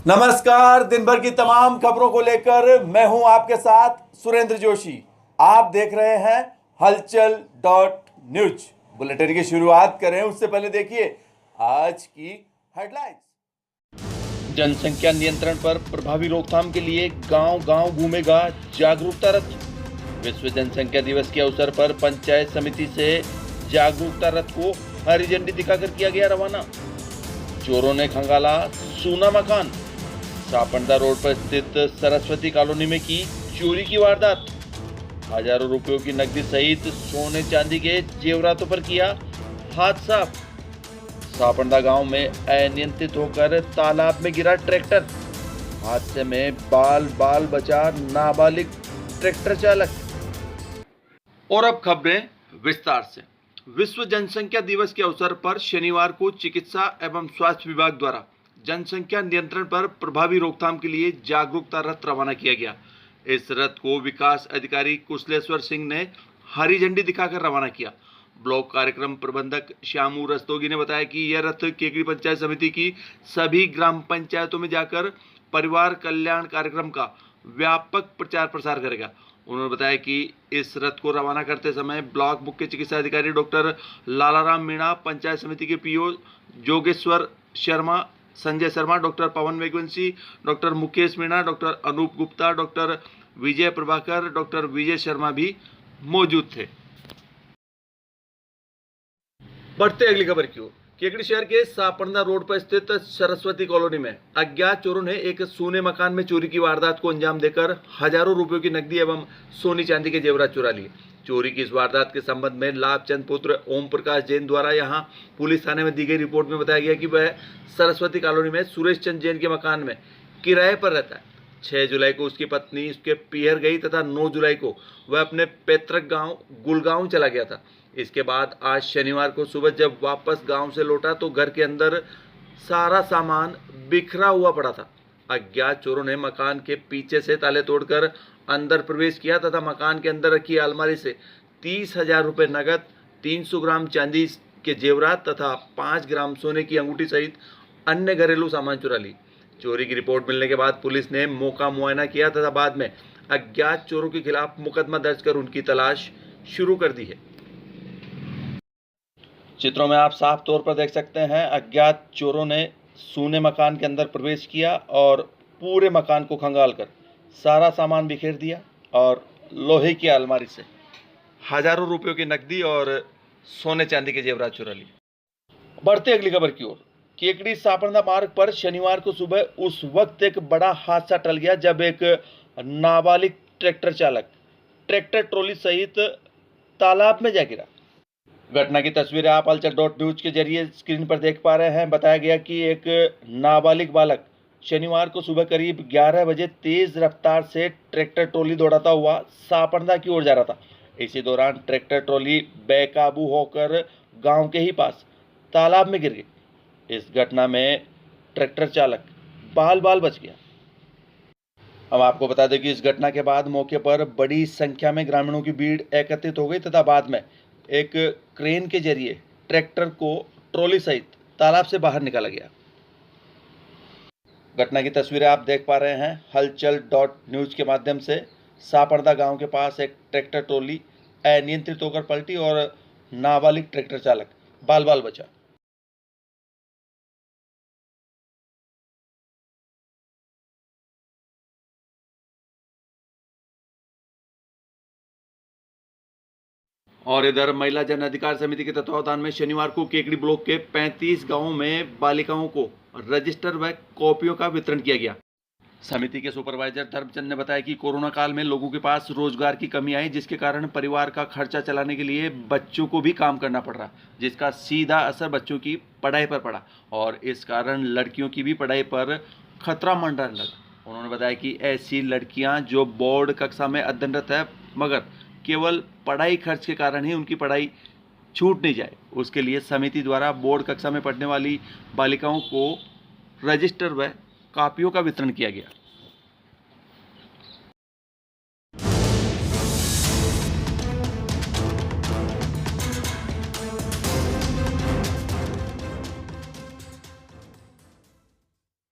नमस्कार। दिन भर की तमाम खबरों को लेकर मैं हूं आपके साथ सुरेंद्र जोशी। आप देख रहे हैं हलचल डॉट न्यूज। बुलेटिन की शुरुआत करें उससे पहले देखिए आज की हेडलाइंस। जनसंख्या नियंत्रण पर प्रभावी रोकथाम के लिए गांव-गांव घूमेगा जागरूकता रथ। विश्व जनसंख्या दिवस के अवसर पर पंचायत समिति से जागरूकता रथ को हरी झंडी दिखाकर किया गया रवाना। चोरों ने खंगाला सोना मकान। सापंडा रोड पर स्थित सरस्वती कॉलोनी में की चोरी की वारदात। हजारों रुपयों की नकदी सहित सोने चांदी के जेवरातों पर किया हाथ साफ। सापंडा गांव में अनियंत्रित होकर तालाब में गिरा ट्रैक्टर। हादसे में बाल बचा नाबालिग ट्रैक्टर चालक। और अब खबरें विस्तार से। विश्व जनसंख्या दिवस के अवसर पर शनिवार को चिकित्सा एवं स्वास्थ्य विभाग द्वारा जनसंख्या नियंत्रण पर प्रभावी रोकथाम के लिए जागरूकता रथ रवाना किया गया। इस रथ को विकास अधिकारी कुशलेश्वर सिंह ने हरी झंडी दिखाकर रवाना किया। ब्लॉक कार्यक्रम प्रबंधक श्यामू रस्तोगी ने बताया कि यह रथ केकड़ी पंचायत समिति की सभी ग्राम पंचायतों में जाकर परिवार कल्याण कार्यक्रम का व्यापक प्रचार प्रसार करेगा। उन्होंने बताया कि इस रथ को रवाना करते समय ब्लॉक मुख्य चिकित्सा अधिकारी डॉक्टर लालाराम मीणा, पंचायत समिति के PO Jogeshwar Sharma, Sanjay Sharma, doctor Pawan Vegvanshi, doctor Mukesh Meena, doctor Anoop Gupta, doctor Vijay Prabhakar, doctor Vijay Sharma भी मौजूद थे। बढ़ते अगली खबर की ओर। केकड़ी शहर के सापंडा रोड पर स्थित सरस्वती कॉलोनी में अज्ञात चोरों ने एक सोने मकान में चोरी की वारदात को अंजाम देकर हजारों रुपयों की नकदी एवं सोनी चांदी के जेवरात चुरा लिए। चोरी की इस वारदात के संबंध में लाभचंद पुत्र ओम प्रकाश जैन द्वारा यहां पुलिस थाने में दी गई रिपोर्ट में बताया गया कि वह सरस्वती कॉलोनी में सुरेश चंद जैन के मकान में किराए पर रहता है। 6 जुलाई को उसकी पत्नी उसके पियर गई तथा 9 जुलाई को वह अपने पैतृक गांव गुलगांव चला गया था। इसके बाद आज शनिवार को सुबह जब वापस गांव से लौटा तो घर के अंदर सारा सामान बिखरा हुआ पड़ा था। अज्ञात चोरों ने मकान के पीछे से ताले तोड़कर अंदर प्रवेश किया तथा मकान के अंदर रखी अलमारी से 30,000 रुपये नगद, 300 ग्राम चांदी के जेवरात तथा 5 ग्राम सोने की अंगूठी सहित अन्य घरेलू सामान चुरा ली। चोरी की रिपोर्ट मिलने के बाद पुलिस ने मौका मुआयना किया तथा बाद में अज्ञात चोरों के खिलाफ मुकदमा दर्ज कर उनकी तलाश शुरू कर दी है। चित्रों में आप साफ तौर पर देख सकते हैं अज्ञात चोरों ने सोने मकान के अंदर प्रवेश किया और पूरे मकान को खंगालकर सारा सामान बिखेर दिया और लोहे की अलमारी से हजारों रुपयों की नकदी और सोने चांदी के जेवरात चुरा लिए। बढ़ते अगली खबर की ओर। केकड़ी सापंडा मार्ग पर शनिवार को सुबह उस वक्त एक बड़ा हादसा टल गया जब एक नाबालिग ट्रैक्टर चालक ट्रैक्टर ट्रॉली सहित तालाब में जा गिरा। घटना की तस्वीरें आप हलचल डॉट न्यूज के जरिए स्क्रीन पर देख पा रहे हैं। बताया गया कि एक नाबालिग बालक शनिवार को सुबह करीब 11 बजे तेज रफ्तार से ट्रैक्टर ट्रॉली दौड़ाता हुआ सापंडा की ओर जा रहा था। इसी दौरान ट्रैक्टर ट्रॉली बेकाबू होकर गांव के ही पास तालाब में गिर गई। इस घटना में ट्रैक्टर चालक बाल बच गया। अब आपको बता दें कि इस घटना के बाद मौके पर बड़ी संख्या में ग्रामीणों की भीड़ एकत्रित हो गई तथा बाद में एक क्रेन के जरिए ट्रैक्टर को ट्रॉली सहित तालाब से बाहर निकाला गया। घटना की तस्वीरें आप देख पा रहे हैं हलचल डॉट न्यूज के माध्यम से। सापंडा गांव के पास एक ट्रैक्टर ट्रॉली अनियंत्रित होकर पलटी और नाबालिग ट्रैक्टर चालक बाल बचा। और इधर महिला जन अधिकार समिति के तत्वावधान में शनिवार को केकड़ी ब्लॉक के 35 गांवों में बालिकाओं को रजिस्टर व कॉपियों का वितरण किया गया। समिति के सुपरवाइजर धर्मचंद ने बताया कि कोरोना काल में लोगों के पास रोजगार की कमी आई, जिसके कारण परिवार का खर्चा चलाने के लिए बच्चों को भी काम करना पड़ रहा, जिसका सीधा असर बच्चों की पढ़ाई पर पड़ा और इस कारण लड़कियों की भी पढ़ाई पर खतरा मंडराने लगा। उन्होंने बताया कि ऐसी लड़कियां जो बोर्ड कक्षा में अध्ययनरत है मगर केवल पढ़ाई खर्च के कारण ही उनकी पढ़ाई छूट नहीं जाए, उसके लिए समिति द्वारा बोर्ड कक्षा में पढ़ने वाली बालिकाओं को रजिस्टर व कॉपियों का वितरण किया गया।